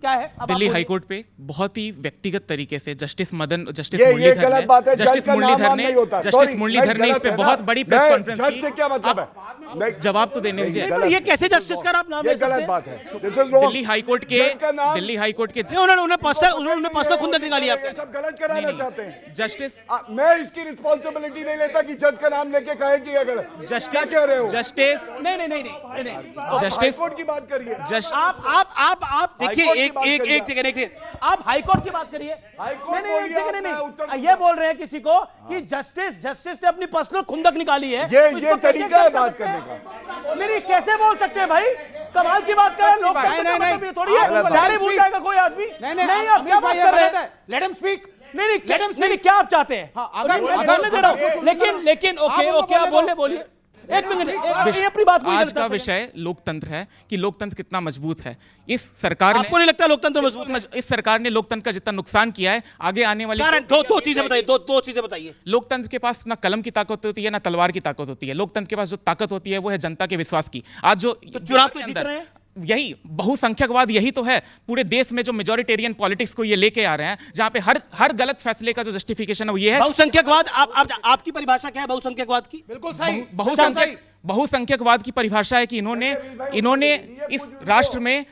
क्या है? दिल्ली हाईकोर्ट पे बहुत ही व्यक्तिगत तरीके से जस्टिस मुरलीधर ने इस पे बहुत बड़ी प्रेस कॉन्फ्रेंस की। से क्या मतलब है? जवाब तो देने दीजिए। ये कैसे जस्टिस का आप नाम ले सकते हैं? गलत बात है। दिल्ली हाईकोर्ट के उन्होंने पर्सनल खुंदक निकाली आपने। सब गलत कराना चाहते हैं जस्टिस मैं इसकी रिस्पॉन्सिबिलिटी नहीं लेता कि जज का नाम लेके कहे कि गलत। क्या कह रहे हो? जस्टिस नहीं जस्टिस कोर्ट की बात करिए। आप देखिए एक सेकंड आप हाई कोर्ट की बात करिए। नहीं ये बोल रहे हैं किसी को कि जस्टिस ने अपनी पर्सनल खुंदक निकाली है। ये तरीका है बात करने का। नहीं कैसे बोल सकते हैं भाई? कमाल की बात कर रहे हैं लोग। नहीं थोड़ी है भूल जाएगा कोई आदमी। नहीं आप क्या बात कर रहे हैं? Let him speak. नहीं क्या आप चाहते हैं? बोलने दे रहा हूं लेकिन ओके आप बोलिए। एक मिनट अपनी बात पूरी आज का विषय लोकतंत्र है कि लोकतंत्र कितना मजबूत है। इस सरकार ने, आपको नहीं लगता लोकतंत्र मजबूत है? इस सरकार ने लोकतंत्र का जितना नुकसान किया है, आगे आने वाली दो चीजें बताइए। लोकतंत्र के पास ना कलम की ताकत होती है ना तलवार की ताकत होती है। लोकतंत्र के पास जो ताकत होती है वो है जनता के विश्वास की। आज जो चुनाव के अंदर यही बहुसंख्यकवाद यही तो है। पूरे देश में जो मेजॉरिटेरियन पॉलिटिक्स को ये लेके आ रहे हैं, जहां पे हर गलत फैसले का जो जस्टिफिकेशन है वो ये है। बहुसंख्यकवाद आपकी परिभाषा क्या है बहुसंख्यकवाद की? बिल्कुल सही। बहुसंख्यकवाद की परिभाषा है कि इन्होंने इस राष्ट्र में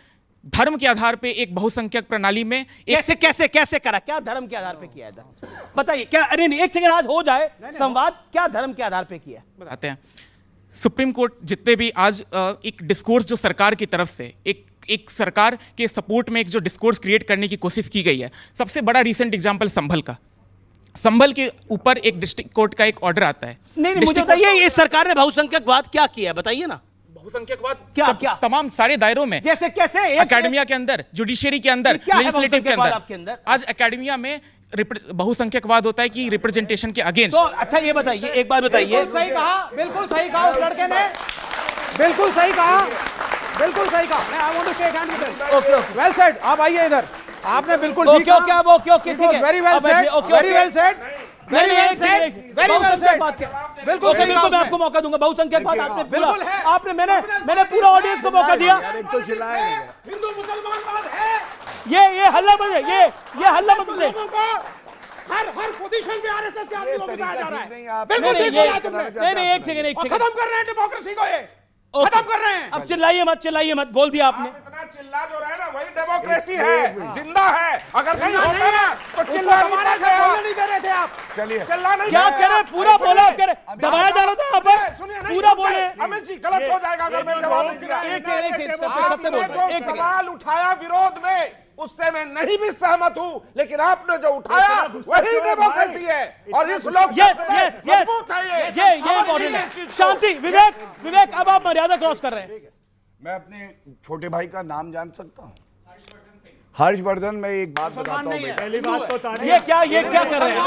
धर्म के आधार पे एक बहुसंख्यक प्रणाली में कैसे करा? क्या धर्म के आधार पे किया है? बताइए क्या? अरे नहीं एक सेकंड आज हो जाए संवाद। क्या धर्म के आधार पे किया है बताते हैं। सुप्रीम कोर्ट जितने भी आज एक डिस्कोर्स जो सरकार की तरफ से एक सरकार के सपोर्ट में एक जो डिस्कोर्स क्रिएट करने की कोशिश की गई है, सबसे बड़ा रीसेंट एग्जांपल संभल के ऊपर एक डिस्ट्रिक्ट कोर्ट का एक ऑर्डर आता है। नहीं मुझे बताइए इस सरकार ने बहुसंख्यकवाद क्या किया है? बताइए ना। बहुसंख्यकवाद क्या तमाम सारे दायरों में, जैसे कैसे एकेडमिया के अंदर, जुडिशियरी के अंदर, लेजिस्लेटिव के अंदर। आज एकेडमिया में बहुसंख्यकवाद होता है कि रिप्रेजेंटेशन के अगेंस्ट। तो अच्छा ये बताइए, एक बात बताइए। बिल्कुल सही कहा उस लड़के ने। बिल्कुल सही कहा। I want to shake hand with him. Okay well said. आप आइए इधर। आपने बिल्कुल ठीक कहा। ओके ठीक है। Very well said. बिल्कुल मैं आपको मौका दूंगा। बहुसंख्यकवाद आपने बोला, आपने मैंने पूरा ऑडियंस को मौका दिया। हिंदू मुसलमानवाद है। ये हल्ला मत दे। ये हल्ला मत दे। हर पोजीशन पे आरएसएस के आदमी को बताया जा रहा है। बिल्कुल ठीक बोला तुमने। नहीं एक सेकंड खत्म कर रहे हैं डेमोक्रेसी को। ये खत्म कर रहे हैं। अब चिल्लाइए मत। बोल दिया आपने। इतना चिल्ला जो रहा है ना वही डेमोक्रेसी है, जिंदा है। अगर नहीं होता ना तो चिल्ला नहीं दे रहे थे आप। चलिए चिल्ला नहीं। क्या करे? पूरा बोला करे। दबाया जा रहा था यहाँ पर। पूरा बोले। अमित जी गलत हो जाएगा अगर मैं जवाब नहीं दिया। एक सेकंड जो सवाल उठाया विरोध में उससे मैं नहीं भी सहमत हूं, लेकिन आपने जो उठाया वही डेमोक्रेसी है। और इस लोग ये शांति विवेक अब आप मर्यादा क्रॉस कर रहे हैं। मैं अपने छोटे भाई का नाम जान सकता हूं? हर्षवर्धन। मैं एक बात बताता हूं बेटा। ये क्या कर रहे हैं?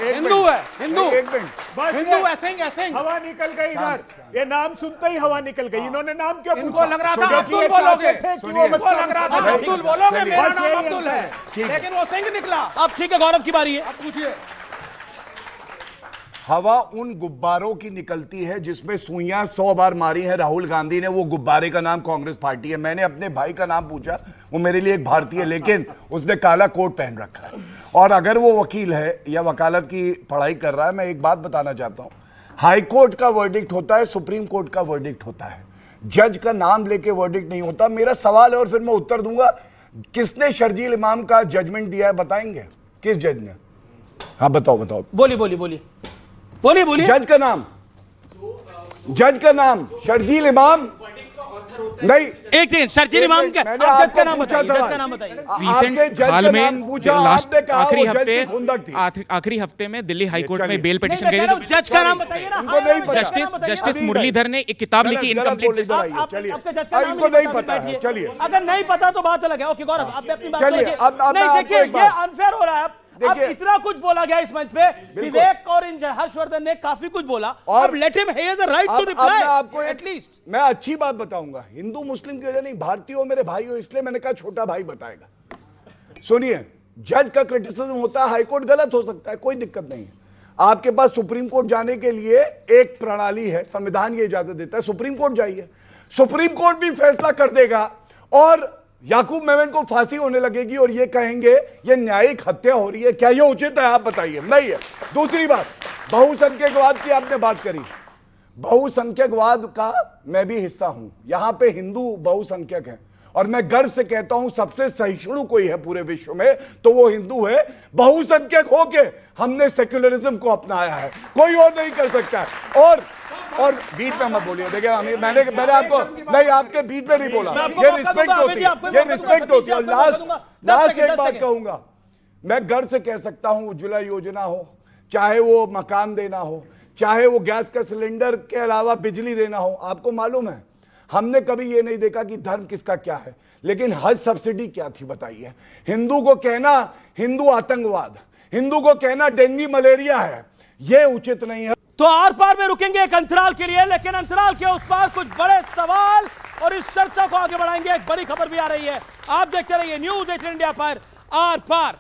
हिंदू है। हिंदू ऐसे हवा निकल गई इधर। ये नाम सुनते ही हवा निकल गई। इन्होंने नाम क्यों पूछा? इनको लग रहा था अब्दुल बोलोगे। इनको लग रहा था अब्दुल बोलोगे। मेरा नाम अब्दुल है, लेकिन वो सिंह निकला। अब ठीक है, गौरव की बारी है। अब पूछिए। हवा उन गुब्बारों की निकलती है जिसमें सुइयां 100 बार मारी है राहुल गांधी ने। वो गुब्बारे का नाम कांग्रेस पार्टी है। मैंने अपने भाई का नाम पूछा, वो मेरे लिए एक भारतीय है, लेकिन उसने काला कोट पहन रखा है। और अगर वो वकील है या वकालत की पढ़ाई कर रहा है, मैं एक बात बताना चाहता हूं। हाई कोर्ट का वर्डिक्ट होता है, सुप्रीम कोर्ट का वर्डिक्ट होता है। जज का नाम लेके वर्डिक्ट नहीं होता। मेरा सवाल है और फिर मैं उत्तर दूंगा, किसने शर्जील इमाम का जजमेंट दिया है? बताएंगे किस जज ने? हाँ बताओ। बोलिए। जज का नाम शर्जील इमाम नहीं। एक सेकंड, शर्जील इमाम का जज का नाम बताइए। आखिरी हफ्ते में दिल्ली हाईकोर्ट में बेल पिटीशन गई। जज का नाम बताइए ना। जस्टिस मुरलीधर ने एक किताब लिखी इनकम्प्लीट। इनको नहीं पता। चलिए, अगर नहीं पता तो बात अलग है। ओके गौरव, आप अपनी बात चलिए। नहीं देखिए, ये अनफेयर हो रहा है। अब इतना कुछ बोला गया इस मंच पे, विवेक और हर्षवर्धन ने काफी कुछ बोला। और let him have the right to reply. आपको एटलीस्ट मैं अच्छी बात बताऊंगा। हिंदू मुस्लिम की वजह नहीं, भारतीय हो मेरे भाई हो, इसलिए मैंने कहा छोटा भाई बताएगा। सुनिए, जज का क्रिटिसिज्म होता है, हाईकोर्ट गलत हो सकता है, कोई दिक्कत नहीं है। आपके पास सुप्रीम कोर्ट जाने के लिए एक प्रणाली है, संविधान ये इजाजत देता है। सुप्रीम कोर्ट जाइए, सुप्रीम कोर्ट भी फैसला कर देगा और याकूब मेमन को फांसी होने लगेगी और ये कहेंगे ये न्यायिक हत्या हो रही है, क्या ये उचित है? आप बताइए। नहीं है। दूसरी बात, बहुसंख्यकवाद की आपने बात करी। बहुसंख्यकवाद का मैं भी हिस्सा हूं। यहां पे हिंदू बहुसंख्यक हैं और मैं गर्व से कहता हूं सबसे सहिष्णु कोई है पूरे विश्व में तो वो हिंदू है। बहुसंख्यक होके हमने सेक्युलरिज्म को अपनाया है, कोई और नहीं कर सकता है। और बीच में मत बोलिए। देखिए मैंने आपको नहीं, आपके बीच में नहीं बोला। ये रिस्पेक्ट होती है, ये रिस्पेक्ट होती है। लास्ट एक बात कहूंगा, मैं गर्व से कह सकता हूं उज्ज्वला योजना हो, चाहे वो मकान देना हो, चाहे वो गैस का सिलेंडर के अलावा बिजली देना हो। आपको मालूम है हमने कभी ये नहीं देखा कि धर्म किसका क्या है, लेकिन हज सब्सिडी क्या थी बताइए। हिंदू को कहना हिंदू आतंकवाद, हिंदू को कहना डेंगू मलेरिया है, यह उचित नहीं है। तो आर पार में रुकेंगे एक अंतराल के लिए, लेकिन अंतराल के उस पार कुछ बड़े सवाल और इस चर्चा को आगे बढ़ाएंगे। एक बड़ी खबर भी आ रही है, आप देखते रहिए न्यूज़ 18 इंडिया पर आर पार।